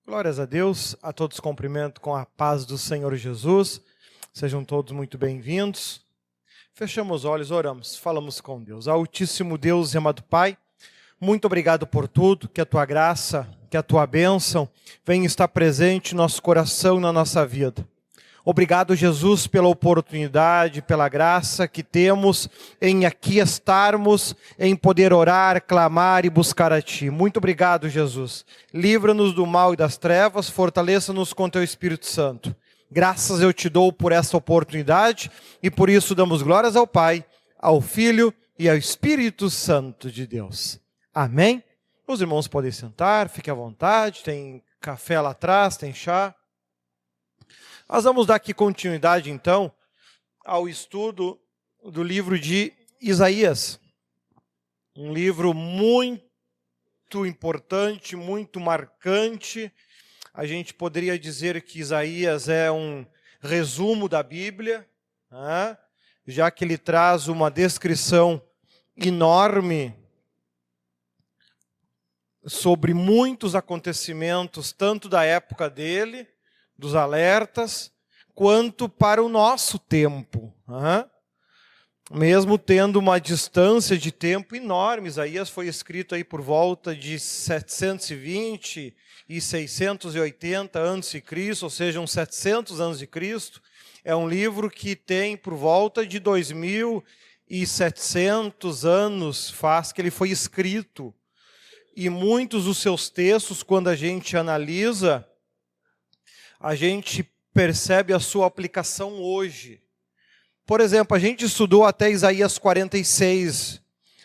Glórias a Deus, a todos cumprimento com a paz do Senhor Jesus. Sejam todos muito bem-vindos. Fechamos os olhos, oramos, falamos com Deus. Altíssimo Deus e amado Pai, muito obrigado por tudo, que a Tua graça, que a Tua bênção venha estar presente no nosso coração e na nossa vida. Obrigado, Jesus, pela oportunidade, pela graça que temos em aqui estarmos, em poder orar, clamar e buscar a Ti. Muito obrigado, Jesus. Livra-nos do mal e das trevas, fortaleça-nos com Teu Espírito Santo. Graças eu Te dou por essa oportunidade e por isso damos glórias ao Pai, ao Filho e ao Espírito Santo de Deus. Amém? Os irmãos podem sentar, fiquem à vontade, tem café lá atrás, tem chá. Nós vamos dar aqui continuidade, então, ao estudo do livro de Isaías. Um livro muito importante, muito marcante. A gente poderia dizer que Isaías é um resumo da Bíblia, né? Já que ele traz uma descrição enorme sobre muitos acontecimentos, tanto da época dele, dos alertas, quanto para o nosso tempo. Mesmo tendo uma distância de tempo enorme, Isaías foi escrito aí por volta de 720 e 680 a.C., ou seja, uns 700 anos de Cristo. É um livro que tem por volta de 2.700 anos faz que ele foi escrito. E muitos dos seus textos, quando a gente analisa, a gente percebe a sua aplicação hoje. Por exemplo, a gente estudou até Isaías 46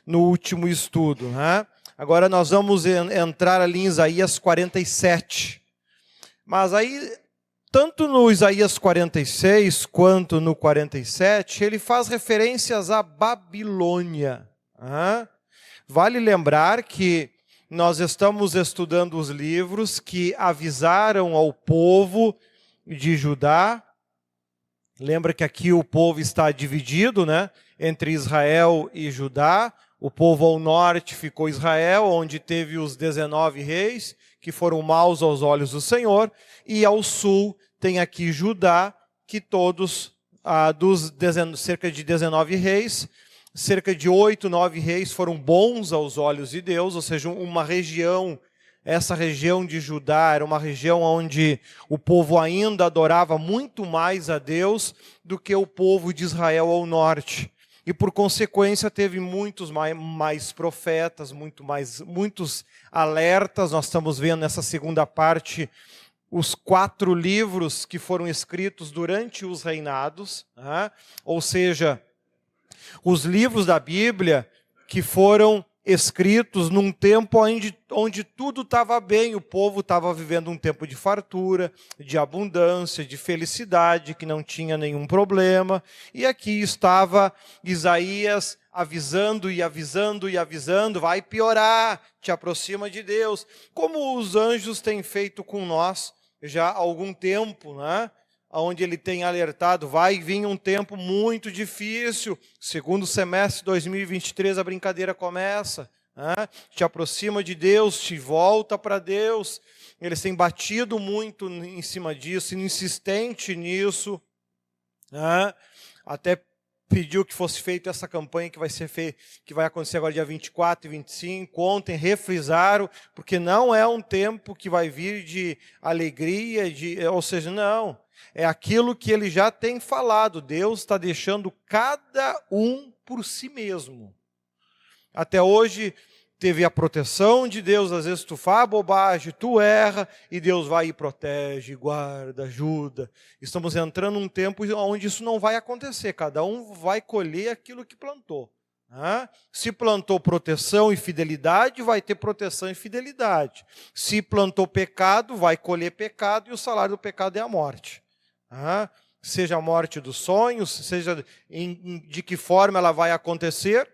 no último estudo, né? Agora nós vamos entrar ali em Isaías 47. Mas aí, tanto no Isaías 46 quanto no 47, ele faz referências à Babilônia. Vale lembrar que nós estamos estudando os livros que avisaram ao povo de Judá. Lembra que aqui o povo está dividido, né, entre Israel e Judá. O povo ao norte ficou Israel, onde teve os 19 reis, que foram maus aos olhos do Senhor. E ao sul tem aqui Judá, que todos, cerca de 19 reis, cerca de 8, 9 reis foram bons aos olhos de Deus, ou seja, uma região, essa região de Judá era uma região onde o povo ainda adorava muito mais a Deus do que o povo de Israel ao norte. E por consequência teve muitos mais profetas, muitos alertas. Nós estamos vendo nessa segunda parte os 4 livros que foram escritos durante os reinados, ou seja, os livros da Bíblia que foram escritos num tempo onde tudo estava bem, o povo estava vivendo um tempo de fartura, de abundância, de felicidade, que não tinha nenhum problema. E aqui estava Isaías avisando e avisando e avisando, vai piorar, te aproxima de Deus, como os anjos têm feito com nós já há algum tempo, né? Onde ele tem alertado, vai vir um tempo muito difícil, segundo semestre de 2023 a brincadeira começa, te aproxima de Deus, te volta para Deus. Eles têm batido muito em cima disso, insistente nisso, até pediu que fosse feita essa campanha que vai acontecer agora dia 24 e 25, ontem refrisaram, porque não é um tempo que vai vir de alegria, ou seja, não. É aquilo que ele já tem falado. Deus está deixando cada um por si mesmo. Até hoje teve a proteção de Deus. Às vezes tu faz bobagem, tu erra, e Deus vai e protege, guarda, ajuda. Estamos entrando num tempo onde isso não vai acontecer. Cada um vai colher aquilo que plantou. Se plantou proteção e fidelidade, vai ter proteção e fidelidade. Se plantou pecado, vai colher pecado, e o salário do pecado é a morte. Seja a morte dos sonhos, seja de que forma ela vai acontecer,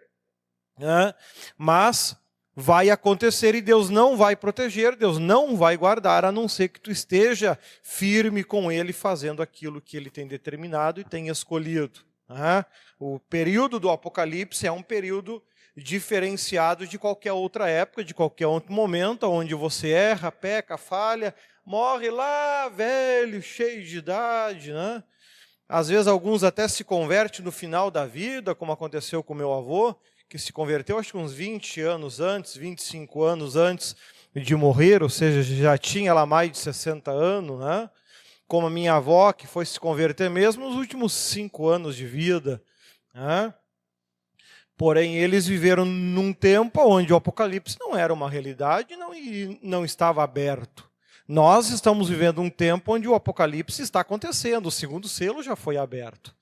mas vai acontecer e Deus não vai proteger, Deus não vai guardar, a não ser que tu esteja firme com Ele, fazendo aquilo que Ele tem determinado e tem escolhido. O período do Apocalipse é um período diferenciado de qualquer outra época, de qualquer outro momento, onde você erra, peca, falha, morre lá velho, cheio de idade, né? Às vezes alguns até se convertem no final da vida, como aconteceu com meu avô, que se converteu acho que uns 20 anos antes, 25 anos antes de morrer, ou seja, já tinha lá mais de 60 anos, né? Como a minha avó, que foi se converter mesmo nos últimos 5 anos de vida, né? Porém, eles viveram num tempo onde o Apocalipse não era uma realidade e não estava aberto. Nós estamos vivendo um tempo onde o Apocalipse está acontecendo, o segundo selo já foi aberto.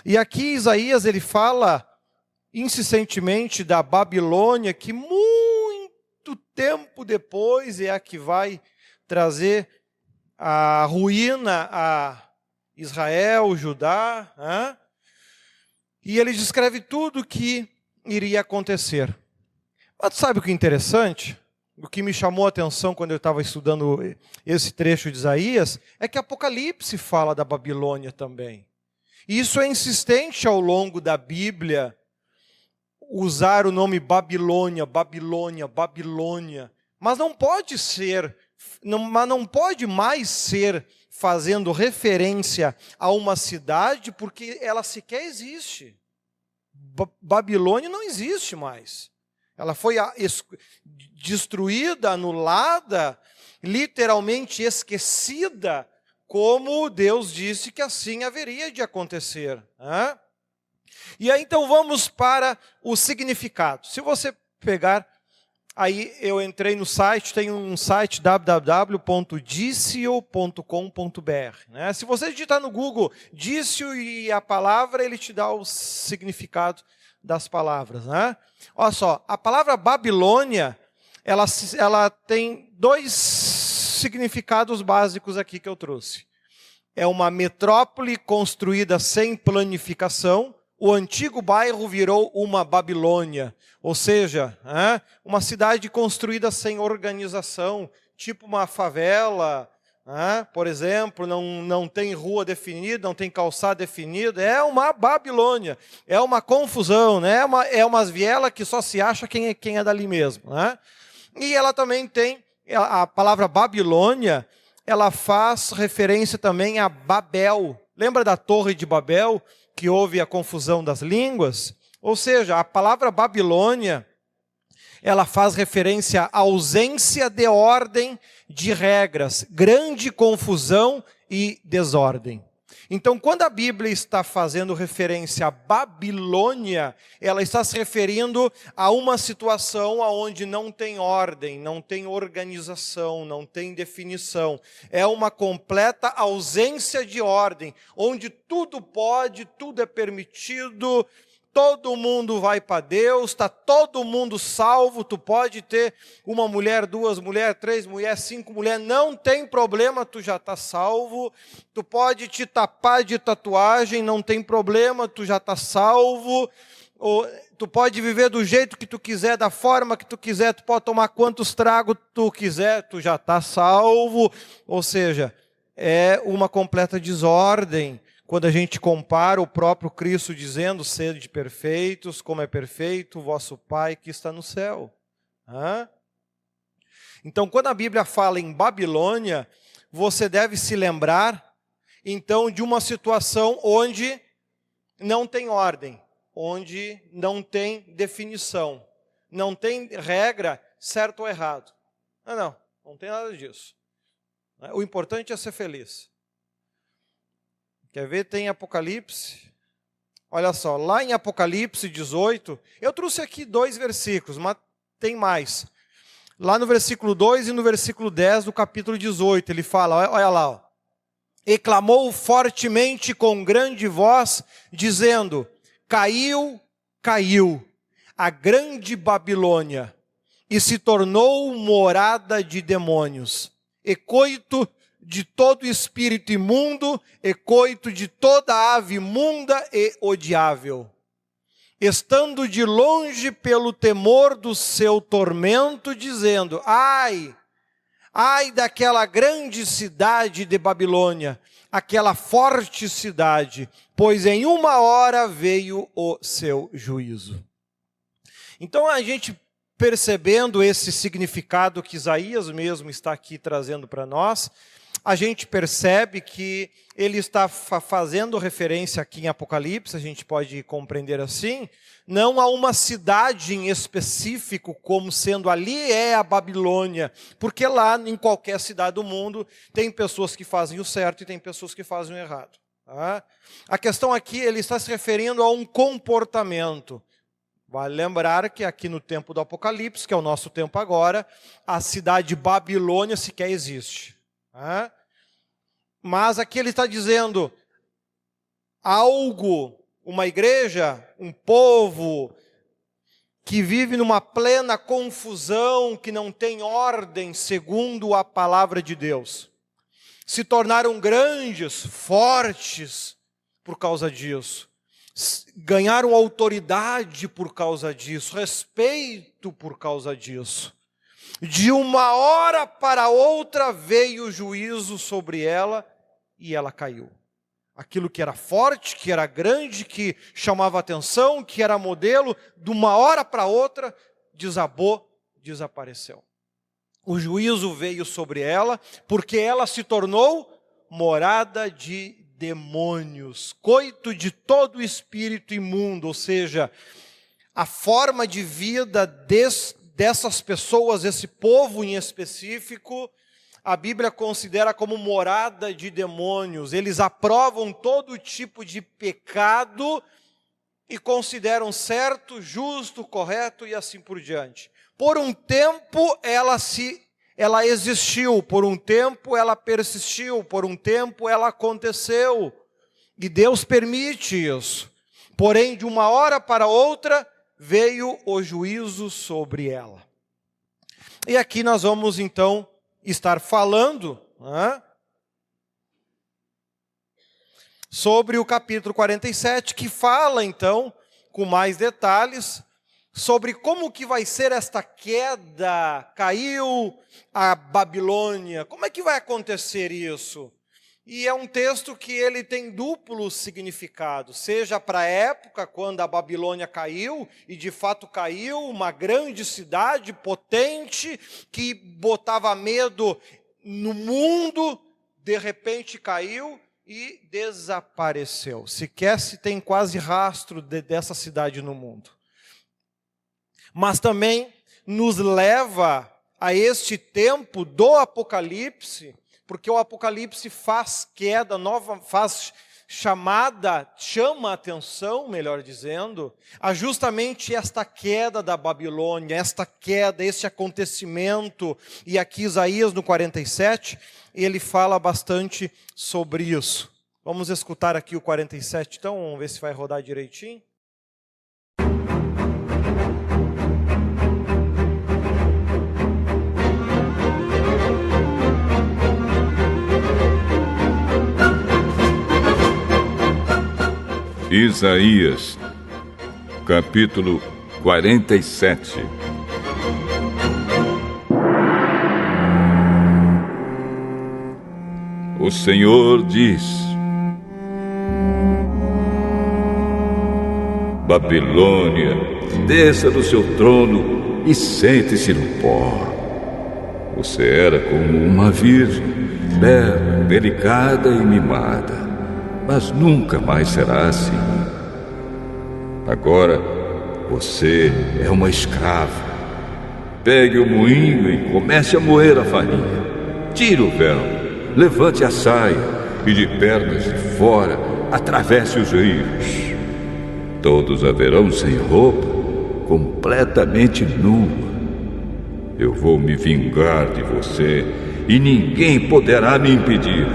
E aqui Isaías ele fala insistentemente da Babilônia, que muito tempo depois é a que vai trazer a ruína a Israel, Judá, né? E ele descreve tudo o que iria acontecer. Mas sabe o que é interessante? O que me chamou a atenção quando eu estava estudando esse trecho de Isaías é que Apocalipse fala da Babilônia também. E isso é insistente ao longo da Bíblia, usar o nome Babilônia, Babilônia, Babilônia. Mas não pode ser, não pode mais ser fazendo referência a uma cidade, porque ela sequer existe. Babilônia não existe mais. Ela foi destruída, anulada, literalmente esquecida, como Deus disse que assim haveria de acontecer. Né? E aí então vamos para o significado. Se você pegar, aí eu entrei no site, tem um site www.dicio.com.br. Né? Se você digitar no Google Dício e a palavra, ele te dá o significado das palavras. Né? Olha só, a palavra Babilônia, ela tem 2 significados básicos aqui que eu trouxe. É uma metrópole construída sem planificação. O antigo bairro virou uma Babilônia, ou seja, uma cidade construída sem organização, tipo uma favela, por exemplo, não tem rua definida, não tem calçada definida, é uma Babilônia, é uma confusão, né? É umas vielas que só se acha quem é dali mesmo. Né? E ela também tem, a palavra Babilônia, ela faz referência também a Babel. Lembra da Torre de Babel, que houve a confusão das línguas? Ou seja, a palavra Babilônia, ela faz referência à ausência de ordem, de regras, grande confusão e desordem. Então, quando a Bíblia está fazendo referência à Babilônia, ela está se referindo a uma situação onde não tem ordem, não tem organização, não tem definição. É uma completa ausência de ordem, onde tudo pode, tudo é permitido, todo mundo vai para Deus, está todo mundo salvo, tu pode ter uma mulher, 2 mulheres, 3 mulheres, 5 mulheres, não tem problema, tu já está salvo. Tu pode te tapar de tatuagem, não tem problema, tu já está salvo. Ou, tu pode viver do jeito que tu quiser, da forma que tu quiser, tu pode tomar quantos tragos tu quiser, tu já está salvo. Ou seja, é uma completa desordem. Quando a gente compara o próprio Cristo dizendo, sede perfeitos, como é perfeito o vosso Pai que está no céu. Então, quando a Bíblia fala em Babilônia, você deve se lembrar, então, de uma situação onde não tem ordem, onde não tem definição, não tem regra certo ou errado. Não tem nada disso. O importante é ser feliz. Quer ver? Tem Apocalipse. Olha só, lá em Apocalipse 18, eu trouxe aqui 2 versículos, mas tem mais. Lá no versículo 2 e no versículo 10 do capítulo 18, ele fala, olha lá, ó. E clamou fortemente com grande voz, dizendo, caiu, caiu, a grande Babilônia, e se tornou morada de demônios, e coito de todo espírito imundo, e coito de toda ave imunda e odiável, estando de longe pelo temor do seu tormento, dizendo, ai daquela grande cidade de Babilônia, aquela forte cidade, pois em 1 hora veio o seu juízo. Então a gente percebendo esse significado que Isaías mesmo está aqui trazendo para nós, a gente percebe que ele está fazendo referência aqui em Apocalipse, a gente pode compreender assim, não a uma cidade em específico, como sendo ali é a Babilônia, porque lá em qualquer cidade do mundo tem pessoas que fazem o certo e tem pessoas que fazem o errado. Tá? A questão aqui, ele está se referindo a um comportamento. Vale lembrar que aqui no tempo do Apocalipse, que é o nosso tempo agora, a cidade de Babilônia sequer existe. Tá? Mas aqui ele está dizendo algo, uma igreja, um povo que vive numa plena confusão, que não tem ordem segundo a palavra de Deus. Se tornaram grandes, fortes por causa disso. Ganharam autoridade por causa disso, respeito por causa disso. De uma hora para outra veio o juízo sobre ela e ela caiu. Aquilo que era forte, que era grande, que chamava atenção, que era modelo, de uma hora para outra desabou, desapareceu. O juízo veio sobre ela porque ela se tornou morada de demônios, coito de todo espírito imundo, ou seja, a forma de vida dessas pessoas, esse povo em específico, a Bíblia considera como morada de demônios. Eles aprovam todo tipo de pecado e consideram certo, justo, correto e assim por diante. Por um tempo ela existiu, por um tempo ela persistiu, por um tempo ela aconteceu. E Deus permite isso. Porém, de uma hora para outra, veio o juízo sobre ela. E aqui nós vamos então estar falando sobre o capítulo 47, que fala então, com mais detalhes, sobre como que vai ser esta queda, caiu a Babilônia, como é que vai acontecer isso? E é um texto que ele tem duplo significado, seja para a época quando a Babilônia caiu, e de fato caiu, uma grande cidade potente, que botava medo no mundo, de repente caiu e desapareceu. Sequer se tem quase rastro dessa cidade no mundo. Mas também nos leva a este tempo do Apocalipse, porque o Apocalipse faz queda, chama a atenção, melhor dizendo, a justamente esta queda da Babilônia, esta queda, este acontecimento. E aqui Isaías no 47, ele fala bastante sobre isso. Vamos escutar aqui o 47, então, vamos ver se vai rodar direitinho. Isaías, capítulo 47. O Senhor diz: Babilônia, desça do seu trono e sente-se no pó. Você era como uma virgem, bela, delicada e mimada, mas nunca mais será assim. Agora você é uma escrava. Pegue o moinho e comece a moer a farinha. Tire o véu, levante a saia e de pernas de fora atravesse os rios. Todos a verão sem roupa, completamente nua. Eu vou me vingar de você e ninguém poderá me impedir.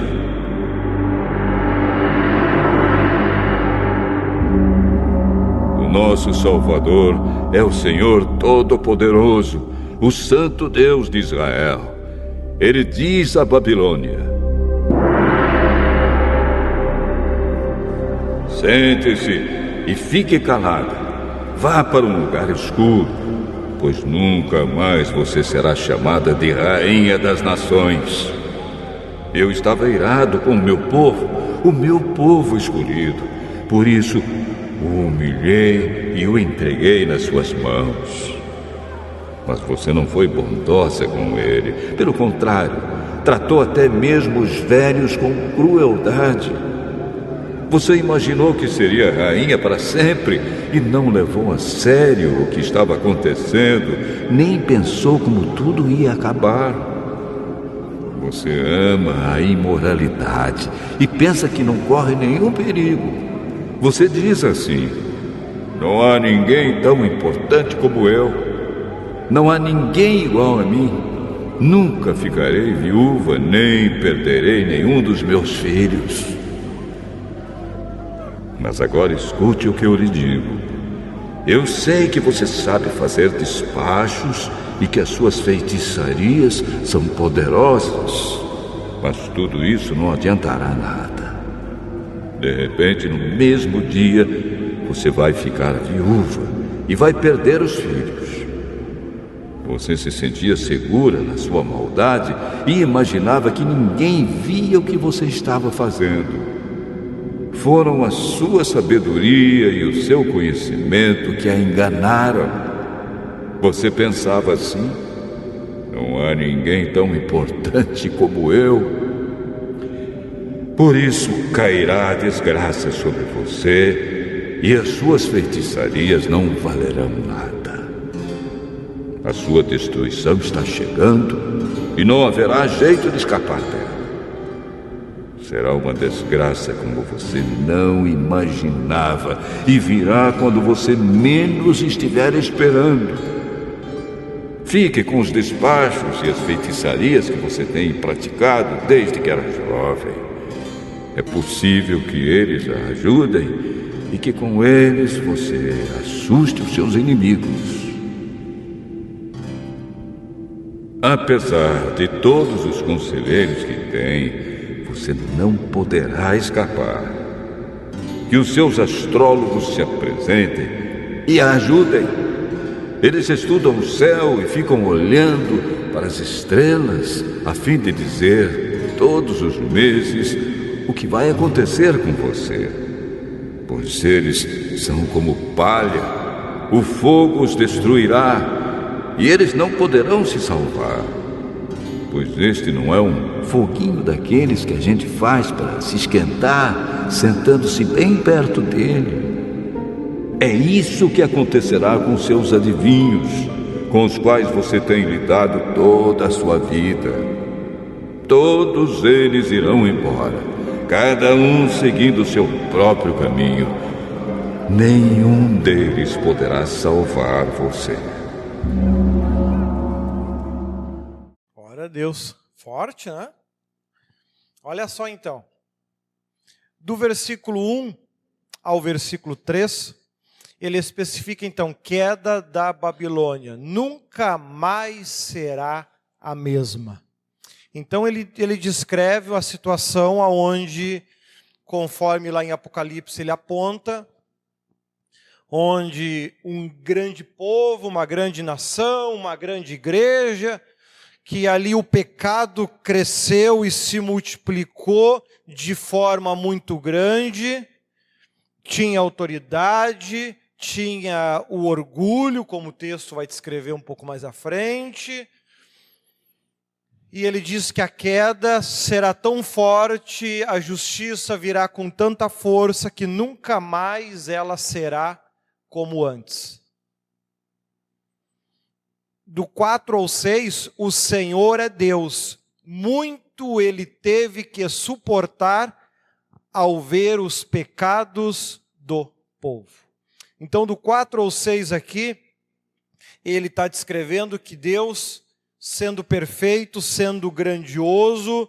Nosso Salvador é o Senhor Todo-Poderoso, o Santo Deus de Israel. Ele diz à Babilônia: sente-se e fique calada. Vá para um lugar escuro, pois nunca mais você será chamada de Rainha das Nações. Eu estava irado com o meu povo escolhido. Por isso, o humilhei e o entreguei nas suas mãos. Mas você não foi bondosa com ele. Pelo contrário, tratou até mesmo os velhos com crueldade. Você imaginou que seria rainha para sempre e não levou a sério o que estava acontecendo, nem pensou como tudo ia acabar. Você ama a imoralidade e pensa que não corre nenhum perigo. Você diz assim: não há ninguém tão importante como eu. Não há ninguém igual a mim. Nunca ficarei viúva, nem perderei nenhum dos meus filhos. Mas agora escute o que eu lhe digo. Eu sei que você sabe fazer despachos e que as suas feitiçarias são poderosas, mas tudo isso não adiantará nada. De repente, no mesmo dia, você vai ficar viúva e vai perder os filhos. Você se sentia segura na sua maldade e imaginava que ninguém via o que você estava fazendo. Foram a sua sabedoria e o seu conhecimento que a enganaram. Você pensava assim: não há ninguém tão importante como eu. Por isso cairá a desgraça sobre você e as suas feitiçarias não valerão nada. A sua destruição está chegando e não haverá jeito de escapar dela. Será uma desgraça como você não imaginava e virá quando você menos estiver esperando. Fique com os despachos e as feitiçarias que você tem praticado desde que era jovem. É possível que eles a ajudem e que com eles você assuste os seus inimigos. Apesar de todos os conselheiros que tem, você não poderá escapar. Que os seus astrólogos se apresentem e a ajudem. Eles estudam o céu e ficam olhando para as estrelas a fim de dizer todos os meses o que vai acontecer com você. Pois eles são como palha, o fogo os destruirá e eles não poderão se salvar. Pois este não é um foguinho daqueles que a gente faz para se esquentar, sentando-se bem perto dele. É isso que acontecerá com seus adivinhos, com os quais você tem lidado toda a sua vida. Todos eles irão embora, cada um seguindo o seu próprio caminho. Nenhum deles poderá salvar você. Deus, forte, né? Olha só então, do versículo 1 ao versículo 3, ele especifica então, queda da Babilônia, nunca mais será a mesma. Então ele descreve a situação onde, conforme lá em Apocalipse ele aponta, onde um grande povo, uma grande nação, uma grande igreja, que ali o pecado cresceu e se multiplicou de forma muito grande, tinha autoridade, tinha o orgulho, como o texto vai descrever um pouco mais à frente, e ele diz que a queda será tão forte, a justiça virá com tanta força, que nunca mais ela será como antes. Do 4 ao 6, o Senhor é Deus. Muito ele teve que suportar ao ver os pecados do povo. Então, do 4 ao 6 aqui, ele está descrevendo que Deus, sendo perfeito, sendo grandioso,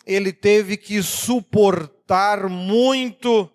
ele teve que suportar muito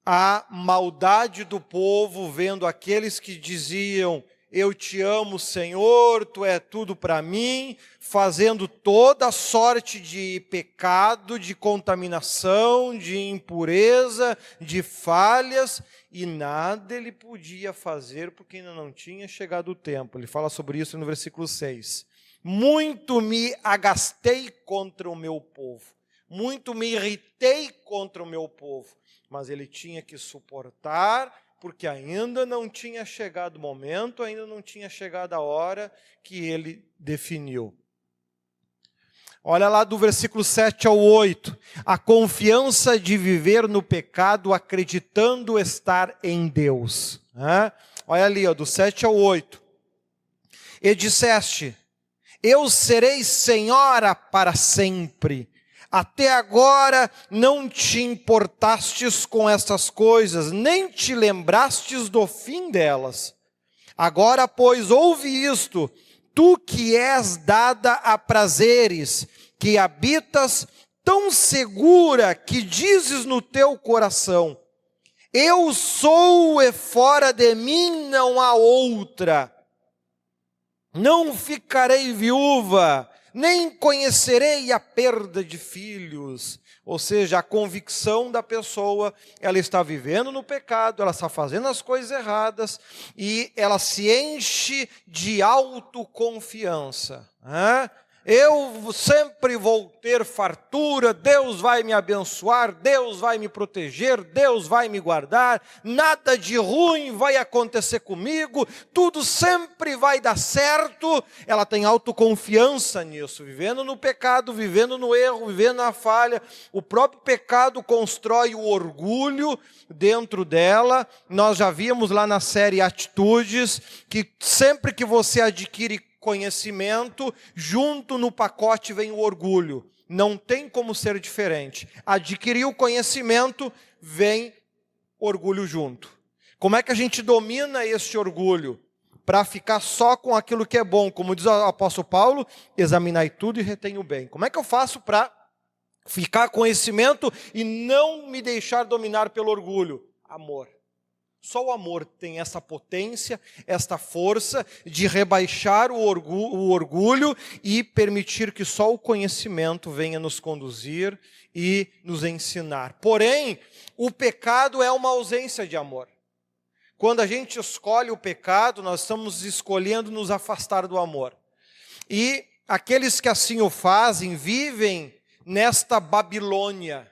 a maldade do povo, vendo aqueles que diziam: eu te amo, Senhor, tu é tudo para mim, fazendo toda sorte de pecado, de contaminação, de impureza, de falhas, e nada ele podia fazer porque ainda não tinha chegado o tempo. Ele fala sobre isso no versículo 6. Muito me agastei contra o meu povo, muito me irritei contra o meu povo, mas ele tinha que suportar, porque ainda não tinha chegado o momento, ainda não tinha chegado a hora que ele definiu. Olha lá do versículo 7 ao 8. A confiança de viver no pecado acreditando estar em Deus. Olha ali, do 7 ao 8. E disseste: eu serei senhora para sempre. Até agora não te importastes com estas coisas, nem te lembrastes do fim delas. Agora, pois, ouve isto, tu que és dada a prazeres, que habitas tão segura que dizes no teu coração: eu sou e fora de mim não há outra. Não ficarei viúva, nem conhecerei a perda de filhos. Ou seja, a convicção da pessoa, ela está vivendo no pecado, ela está fazendo as coisas erradas e ela se enche de autoconfiança. Eu sempre vou ter fartura, Deus vai me abençoar, Deus vai me proteger, Deus vai me guardar, nada de ruim vai acontecer comigo, tudo sempre vai dar certo. Ela tem autoconfiança nisso, vivendo no pecado, vivendo no erro, vivendo na falha. O próprio pecado constrói o orgulho dentro dela. Nós já vimos lá na série Atitudes, que sempre que você adquire conhecimento, junto no pacote vem o orgulho. Não tem como ser diferente. Adquirir o conhecimento, vem orgulho junto. Como é que a gente domina este orgulho? Para ficar só com aquilo que é bom. Como diz o apóstolo Paulo, examinai tudo e retém o bem. Como é que eu faço para ficar com conhecimento e não me deixar dominar pelo orgulho? Amor. Só o amor tem essa potência, esta força de rebaixar o orgulho e permitir que só o conhecimento venha nos conduzir e nos ensinar. Porém, o pecado é uma ausência de amor. Quando a gente escolhe o pecado, nós estamos escolhendo nos afastar do amor. E aqueles que assim o fazem, vivem nesta Babilônia.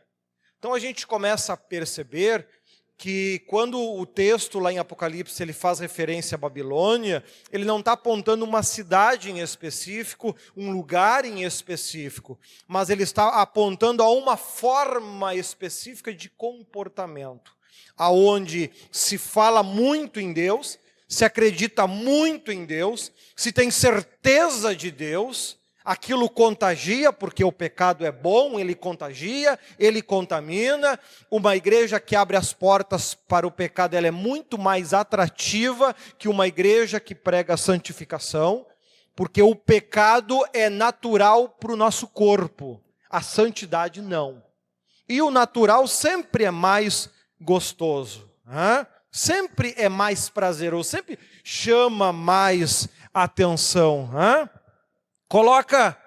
Então a gente começa a perceber que quando o texto lá em Apocalipse ele faz referência à Babilônia, ele não está apontando uma cidade em específico, um lugar em específico, mas ele está apontando a uma forma específica de comportamento, aonde se fala muito em Deus, se acredita muito em Deus, se tem certeza de Deus. Aquilo contagia, porque o pecado é bom, ele contagia, ele contamina. Uma igreja que abre as portas para o pecado, ela é muito mais atrativa que uma igreja que prega a santificação, porque o pecado é natural para o nosso corpo, a santidade não. E o natural sempre é mais gostoso, sempre é mais prazeroso, sempre chama mais atenção. Coloca,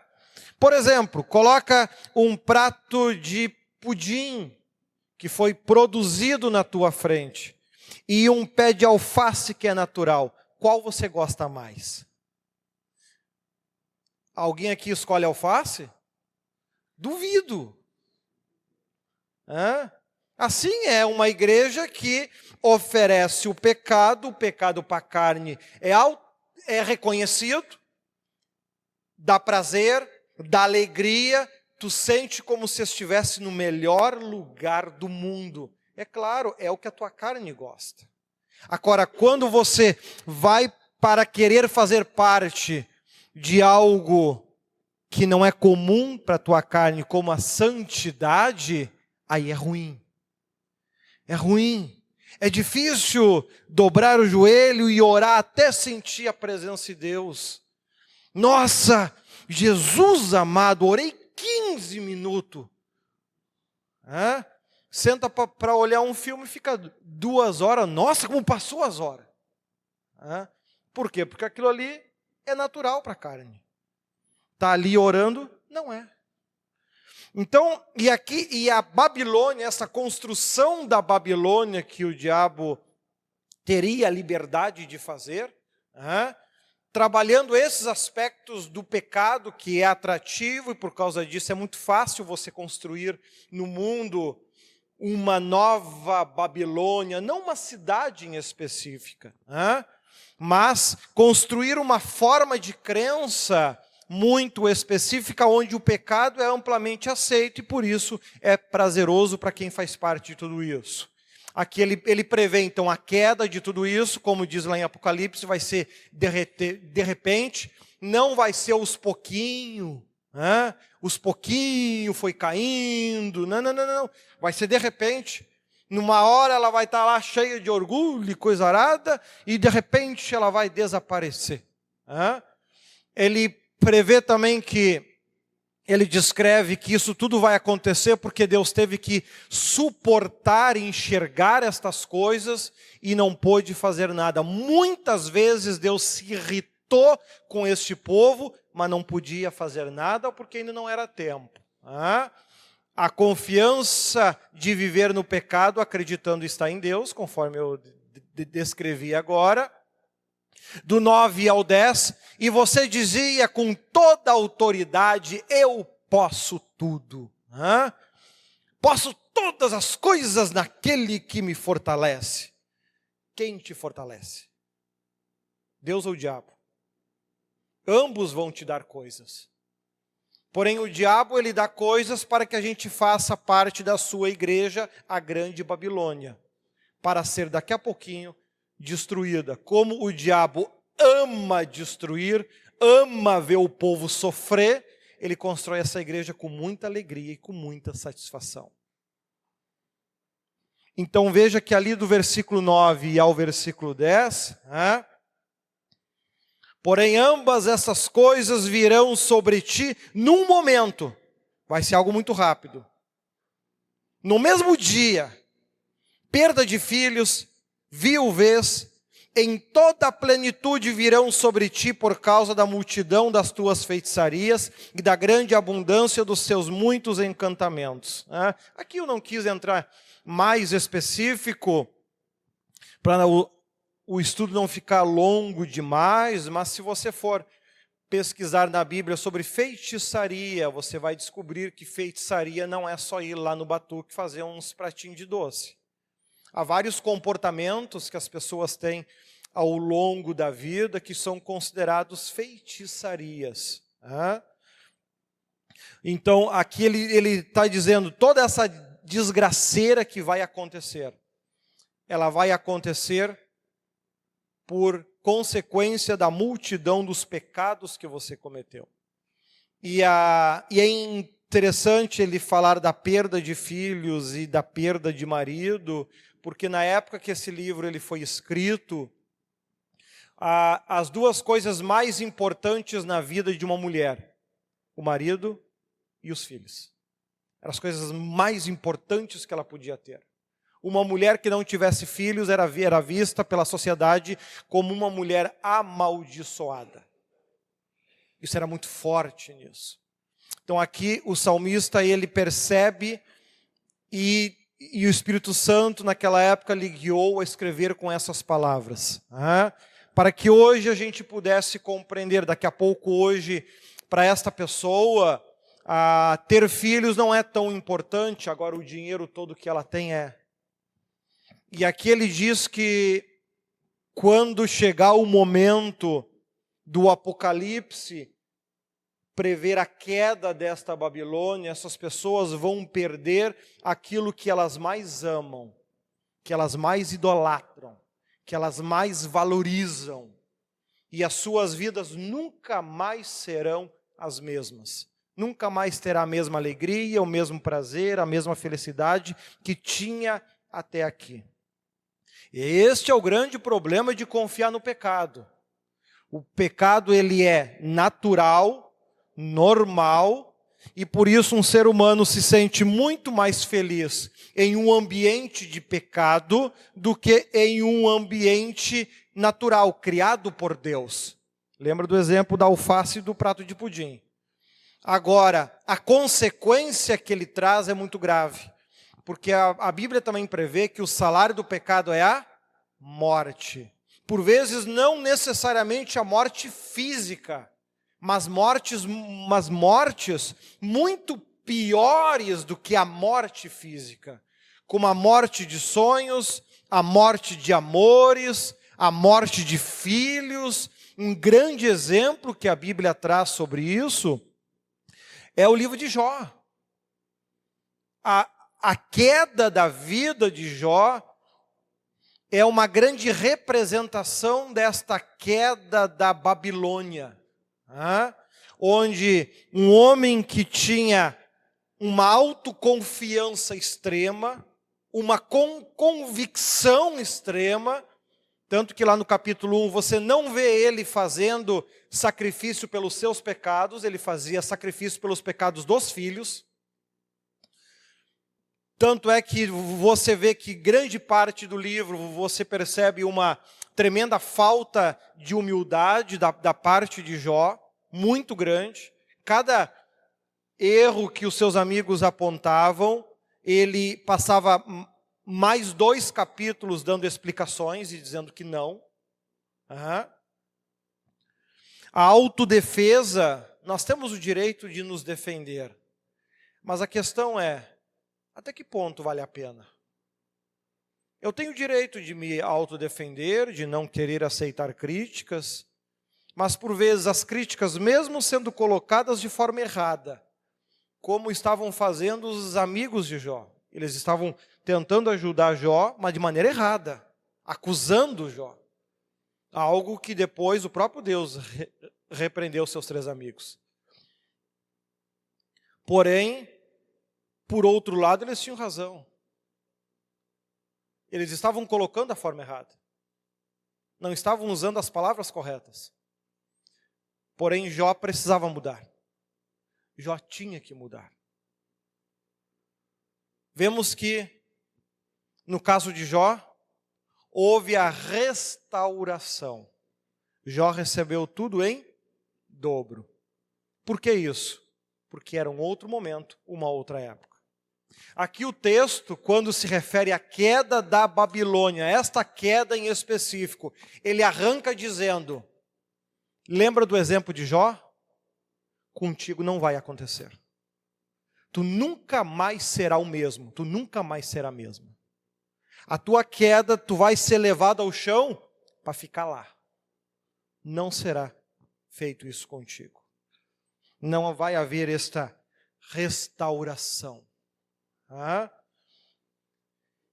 por exemplo, coloca um prato de pudim que foi produzido na tua frente e um pé de alface que é natural. Qual você gosta mais? Alguém aqui escolhe alface? Duvido. Assim é uma igreja que oferece o pecado para a carne é reconhecido, dá prazer, dá alegria, tu sente como se estivesse no melhor lugar do mundo. É claro, é o que a tua carne gosta. Agora, quando você vai para querer fazer parte de algo que não é comum para a tua carne, como a santidade, aí é ruim. É ruim. É difícil dobrar o joelho e orar até sentir a presença de Deus. Nossa, Jesus amado, orei 15 minutos. Senta para olhar um filme e fica 2 horas. Nossa, como passou as horas. Por quê? Porque aquilo ali é natural para a carne. Está ali orando? Não é. Então, e a Babilônia, essa construção da Babilônia que o diabo teria a liberdade de fazer, trabalhando esses aspectos do pecado que é atrativo, e por causa disso é muito fácil você construir no mundo uma nova Babilônia, não uma cidade em específica, mas construir uma forma de crença muito específica, onde o pecado é amplamente aceito e por isso é prazeroso para quem faz parte de tudo isso. Aqui ele prevê então a queda de tudo isso, como diz lá em Apocalipse, vai ser de repente, não vai ser aos pouquinho, os pouquinho foi caindo, não, vai ser de repente. Numa hora ela vai estar lá cheia de orgulho e coisa arada, e de repente ela vai desaparecer. Ele prevê também que, ele descreve que isso tudo vai acontecer porque Deus teve que suportar e enxergar estas coisas e não pôde fazer nada. Muitas vezes Deus se irritou com este povo, mas não podia fazer nada porque ainda não era tempo. A confiança de viver no pecado, acreditando estar em Deus, conforme eu descrevi agora. Do 9 ao 10, e você dizia com toda a autoridade, eu posso tudo. Posso todas as coisas naquele que me fortalece. Quem te fortalece? Deus ou o diabo? Ambos vão te dar coisas. Porém, o diabo, ele dá coisas para que a gente faça parte da sua igreja, a grande Babilônia, para ser daqui a pouquinho destruída. Como o diabo ama destruir, ama ver o povo sofrer, ele constrói essa igreja com muita alegria e com muita satisfação. Então veja que ali do versículo 9 ao versículo 10, porém ambas essas coisas virão sobre ti num momento, vai ser algo muito rápido. No mesmo dia, perda de filhos, viuvez, em toda a plenitude virão sobre ti por causa da multidão das tuas feitiçarias e da grande abundância dos seus muitos encantamentos. Aqui eu não quis entrar mais específico, para o estudo não ficar longo demais, mas se você for pesquisar na Bíblia sobre feitiçaria, você vai descobrir que feitiçaria não é só ir lá no batuque fazer uns pratinhos de doce. Há vários comportamentos que as pessoas têm ao longo da vida que são considerados feitiçarias. Então, aqui ele está dizendo, toda essa desgraceira que vai acontecer, ela vai acontecer por consequência da multidão dos pecados que você cometeu. E é interessante ele falar da perda de filhos e da perda de marido, porque na época que esse livro ele foi escrito, as duas coisas mais importantes na vida de uma mulher, o marido e os filhos. Eram as coisas mais importantes que ela podia ter. Uma mulher que não tivesse filhos era vista pela sociedade como uma mulher amaldiçoada. Isso era muito forte nisso. Então aqui o salmista ele percebe e o Espírito Santo naquela época lhe guiou a escrever com essas palavras. Para que hoje a gente pudesse compreender, daqui a pouco hoje, para esta pessoa, ter filhos não é tão importante, agora o dinheiro todo que ela tem é. E aqui ele diz que quando chegar o momento do Apocalipse, prever a queda desta Babilônia, essas pessoas vão perder aquilo que elas mais amam, que elas mais idolatram, que elas mais valorizam. E as suas vidas nunca mais serão as mesmas. Nunca mais terá a mesma alegria, o mesmo prazer, a mesma felicidade que tinha até aqui. Este é o grande problema de confiar no pecado. O pecado ele é natural, normal, e por isso um ser humano se sente muito mais feliz em um ambiente de pecado do que em um ambiente natural, criado por Deus. Lembra do exemplo da alface e do prato de pudim. Agora, a consequência que ele traz é muito grave, porque a Bíblia também prevê que o salário do pecado é a morte. Por vezes não necessariamente a morte física, mas mortes muito piores do que a morte física, como a morte de sonhos, a morte de amores, a morte de filhos. Um grande exemplo que a Bíblia traz sobre isso é o livro de Jó. A queda da vida de Jó é uma grande representação desta queda da Babilônia, onde um homem que tinha uma autoconfiança extrema, uma convicção extrema, tanto que lá no capítulo 1 você não vê ele fazendo sacrifício pelos seus pecados, ele fazia sacrifício pelos pecados dos filhos. Tanto é que você vê que grande parte do livro você percebe uma tremenda falta de humildade da parte de Jó, muito grande. Cada erro que os seus amigos apontavam, ele passava mais 2 capítulos dando explicações e dizendo que não. A autodefesa, nós temos o direito de nos defender, mas a questão é, até que ponto vale a pena? Eu tenho o direito de me autodefender, de não querer aceitar críticas, mas por vezes as críticas, mesmo sendo colocadas de forma errada, como estavam fazendo os amigos de Jó, eles estavam tentando ajudar Jó, mas de maneira errada, acusando Jó. Algo que depois o próprio Deus repreendeu seus 3 amigos. Porém, por outro lado, eles tinham razão. Eles estavam colocando a forma errada. Não estavam usando as palavras corretas. Porém, Jó precisava mudar. Jó tinha que mudar. Vemos que, no caso de Jó, houve a restauração. Jó recebeu tudo em dobro. Por que isso? Porque era um outro momento, uma outra época. Aqui o texto, quando se refere à queda da Babilônia, esta queda em específico, ele arranca dizendo, lembra do exemplo de Jó? Contigo não vai acontecer. Tu nunca mais será o mesmo, tu nunca mais será a mesma. A tua queda, tu vai ser levado ao chão para ficar lá. Não será feito isso contigo. Não vai haver esta restauração.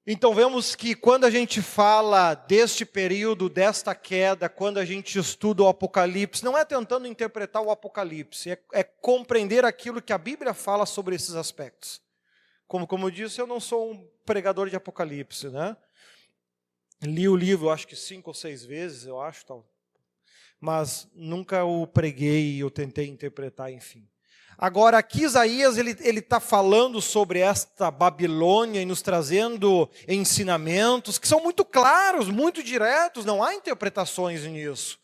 Então vemos que quando a gente fala deste período, desta queda, quando a gente estuda o Apocalipse, não é tentando interpretar o Apocalipse, é compreender aquilo que a Bíblia fala sobre esses aspectos. Como eu disse, eu não sou um pregador de Apocalipse, né? Li o livro, acho que 5 ou 6 vezes, eu acho, tal. Mas nunca o preguei e eu tentei interpretar, enfim. Agora, aqui Isaías, ele está falando sobre esta Babilônia e nos trazendo ensinamentos que são muito claros, muito diretos, não há interpretações nisso.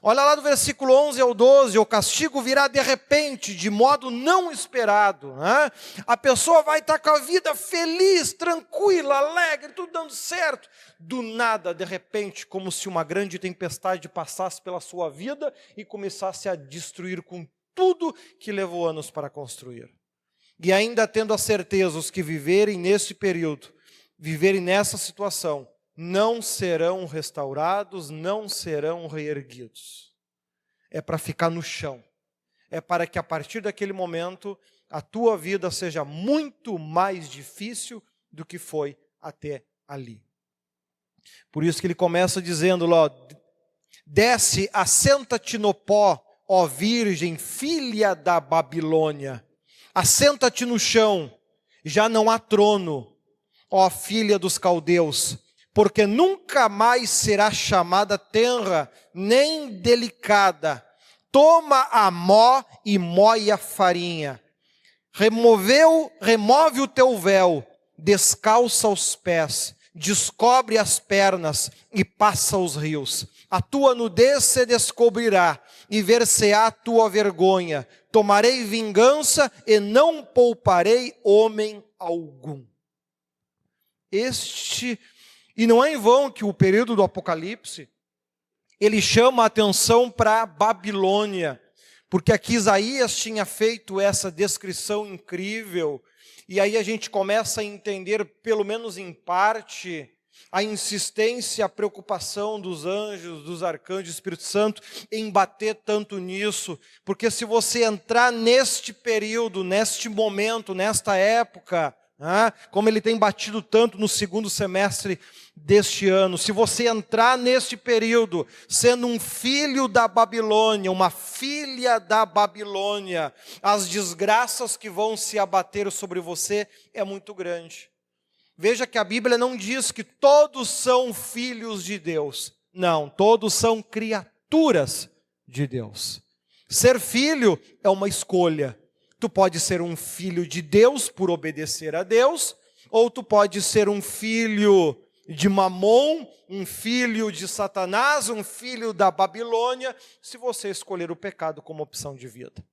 Olha lá do versículo 11 ao 12, o castigo virá de repente, de modo não esperado. A pessoa vai estar com a vida feliz, tranquila, alegre, tudo dando certo. Do nada, de repente, como se uma grande tempestade passasse pela sua vida e começasse a destruir com tudo que levou anos para construir. E ainda tendo a certeza, os que viverem nesse período, viverem nessa situação, não serão restaurados, não serão reerguidos. É para ficar no chão. É para que a partir daquele momento, a tua vida seja muito mais difícil do que foi até ali. Por isso que ele começa dizendo lá, desce, assenta-te no pó, ó Virgem, filha da Babilônia, assenta-te no chão, já não há trono, ó filha dos caldeus, porque nunca mais será chamada tenra, nem delicada. Toma a mó e moe a farinha. Remove o teu véu, descalça os pés, descobre as pernas e passa os rios. A tua nudez se descobrirá, e ver-se-á a tua vergonha. Tomarei vingança e não pouparei homem algum. E não é em vão que o período do Apocalipse, ele chama a atenção para a Babilônia, porque aqui Isaías tinha feito essa descrição incrível, E aí a gente começa a entender, pelo menos em parte, a insistência, a preocupação dos anjos, dos arcanjos, do Espírito Santo, em bater tanto nisso. Porque se você entrar neste período, neste momento, nesta época, como ele tem batido tanto no segundo semestre deste ano, se você entrar neste período sendo um filho da Babilônia, uma filha da Babilônia, as desgraças que vão se abater sobre você é muito grande. Veja que a Bíblia não diz que todos são filhos de Deus. Não, todos são criaturas de Deus. Ser filho é uma escolha. Tu pode ser um filho de Deus por obedecer a Deus, ou tu pode ser um filho de Mamon, um filho de Satanás, um filho da Babilônia, se você escolher o pecado como opção de vida.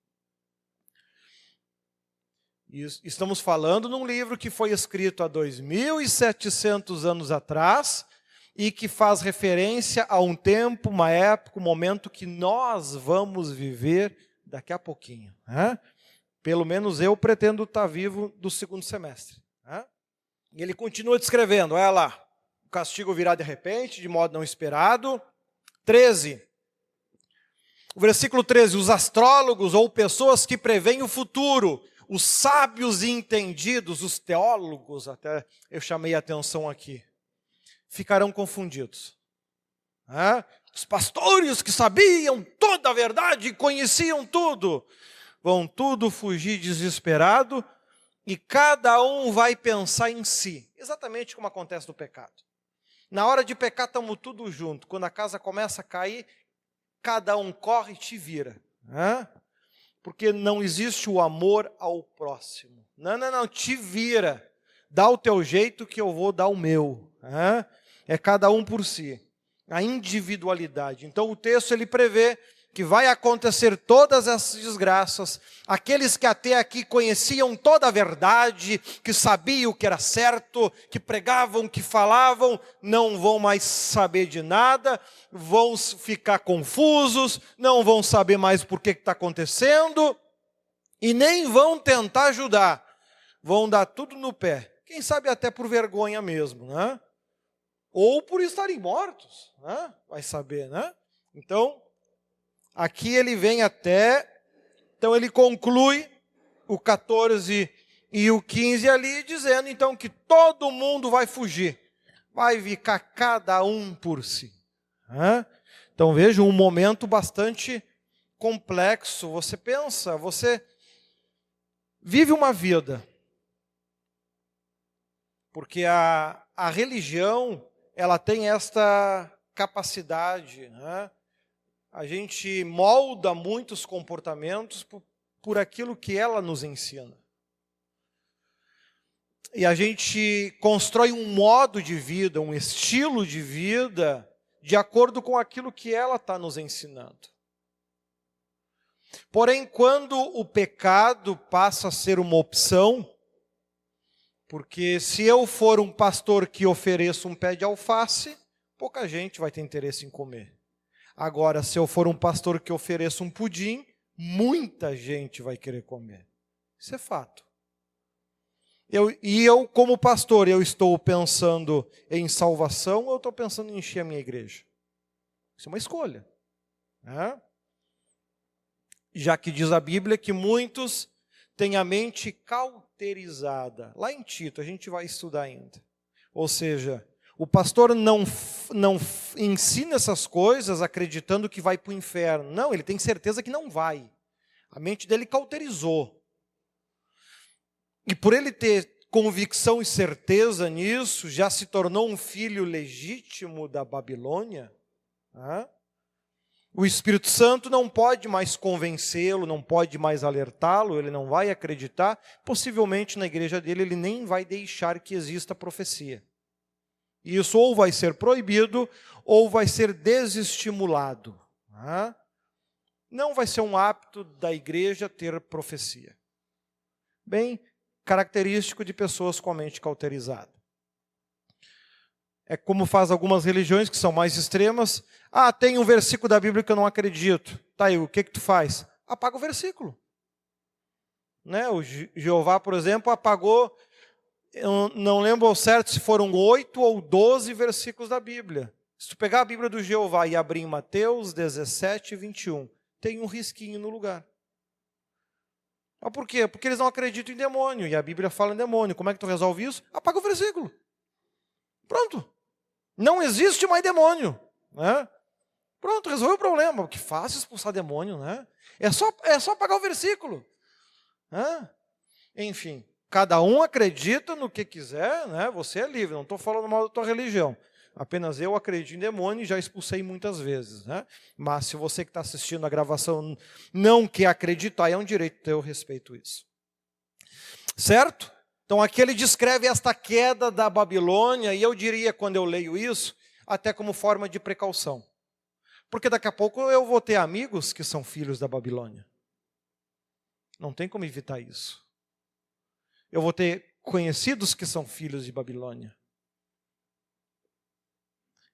E estamos falando num livro que foi escrito há 2.700 anos atrás e que faz referência a um tempo, uma época, um momento que nós vamos viver daqui a pouquinho. Pelo menos eu pretendo estar vivo do segundo semestre. E ele continua descrevendo, olha lá, o castigo virá de repente, de modo não esperado. 13. O versículo 13, os astrólogos ou pessoas que preveem o futuro, os sábios e entendidos, os teólogos, até eu chamei a atenção aqui, ficarão confundidos. Os pastores que sabiam toda a verdade, conheciam tudo, vão tudo fugir desesperado e cada um vai pensar em si. Exatamente como acontece no pecado. Na hora de pecar estamos tudo junto. Quando a casa começa a cair, cada um corre e te vira. Porque não existe o amor ao próximo. Não, te vira. Dá o teu jeito que eu vou dar o meu. É cada um por si. A individualidade. Então o texto ele prevê que vai acontecer todas essas desgraças. Aqueles que até aqui conheciam toda a verdade, que sabiam o que era certo, que pregavam, que falavam, não vão mais saber de nada, vão ficar confusos, não vão saber mais por que está acontecendo, e nem vão tentar ajudar. Vão dar tudo no pé. Quem sabe até por vergonha mesmo, né? Ou por estarem mortos, né? Vai saber, né? Então, aqui ele vem então ele conclui o 14 e o 15 ali, dizendo então que todo mundo vai fugir, vai ficar cada um por si. Então veja, um momento bastante complexo. Você pensa, você vive uma vida, porque a religião, ela tem esta capacidade, A gente molda muitos comportamentos por aquilo que ela nos ensina. E a gente constrói um modo de vida, um estilo de vida, de acordo com aquilo que ela está nos ensinando. Porém, quando o pecado passa a ser uma opção, porque se eu for um pastor que ofereço um pé de alface, pouca gente vai ter interesse em comer. Agora, se eu for um pastor que ofereça um pudim, muita gente vai querer comer. Isso é fato. Eu, como pastor, eu estou pensando em salvação ou eu estou pensando em encher a minha igreja? Isso é uma escolha. Já que diz a Bíblia que muitos têm a mente cauterizada. Lá em Tito, a gente vai estudar ainda. Ou seja, o pastor não ensina essas coisas acreditando que vai para o inferno. Não, ele tem certeza que não vai. A mente dele cauterizou. E por ele ter convicção e certeza nisso, já se tornou um filho legítimo da Babilônia. O Espírito Santo não pode mais convencê-lo, não pode mais alertá-lo, ele não vai acreditar. Possivelmente na igreja dele ele nem vai deixar que exista profecia. Isso ou vai ser proibido, ou vai ser desestimulado. Não vai ser um hábito da igreja ter profecia. Bem característico de pessoas com a mente cauterizada. É como faz algumas religiões que são mais extremas. Tem um versículo da Bíblia que eu não acredito. Tá aí, o que tu faz? Apaga o versículo. né? O Jeová, por exemplo, apagou, eu não lembro ao certo se foram 8 ou 12 versículos da Bíblia. Se tu pegar a Bíblia do Jeová e abrir em Mateus 17, 21, tem um risquinho no lugar. Mas por quê? Porque eles não acreditam em demônio, e a Bíblia fala em demônio. Como é que tu resolve isso? Apaga o versículo. Pronto. Não existe mais demônio, né? Pronto, resolveu o problema. Que fácil expulsar demônio, né? É só apagar o versículo. Né? Enfim, cada um acredita no que quiser, né? Você é livre, não estou falando mal da tua religião. Apenas eu acredito em demônio e já expulsei muitas vezes, né? Mas se você que está assistindo a gravação não quer acreditar, é um direito teu, eu respeito isso. Certo? Então aqui ele descreve esta queda da Babilônia, e eu diria, quando eu leio isso, até como forma de precaução. Porque daqui a pouco eu vou ter amigos que são filhos da Babilônia. Não tem como evitar isso. Eu vou ter conhecidos que são filhos de Babilônia.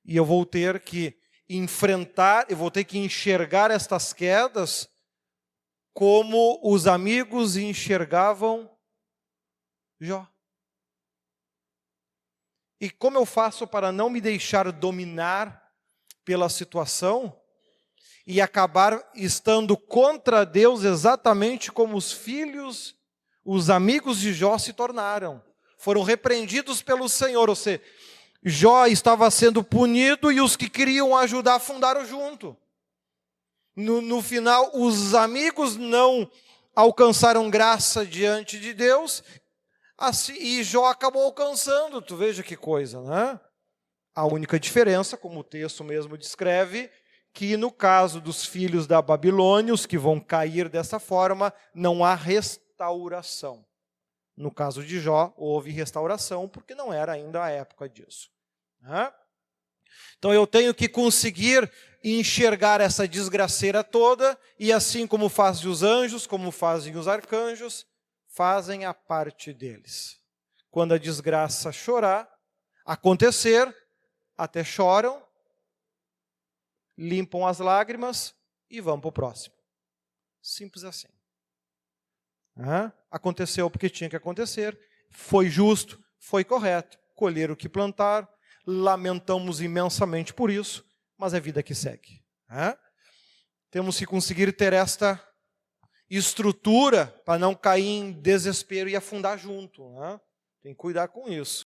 E eu vou ter que enfrentar, eu vou ter que enxergar estas quedas como os amigos enxergavam Jó. E como eu faço para não me deixar dominar pela situação e acabar estando contra Deus exatamente como os filhos, os amigos de Jó se tornaram? Foram repreendidos pelo Senhor, ou seja, Jó estava sendo punido e os que queriam ajudar afundaram junto. No final, os amigos não alcançaram graça diante de Deus, assim, e Jó acabou alcançando. Tu veja que coisa, né? A única diferença, como o texto mesmo descreve, que no caso dos filhos da Babilônia, os que vão cair dessa forma, não há restauração. No caso de Jó, houve restauração, porque não era ainda a época disso. Então eu tenho que conseguir enxergar essa desgraceira toda, e assim como fazem os anjos, como fazem os arcanjos, fazem a parte deles. Quando a desgraça acontecer, até choram, limpam as lágrimas e vão para o próximo. Simples assim. Aconteceu porque tinha que acontecer, foi justo, foi correto, colher o que plantar, lamentamos imensamente por isso, mas é a vida que segue. Temos que conseguir ter esta estrutura para não cair em desespero e afundar junto. Tem que cuidar com isso.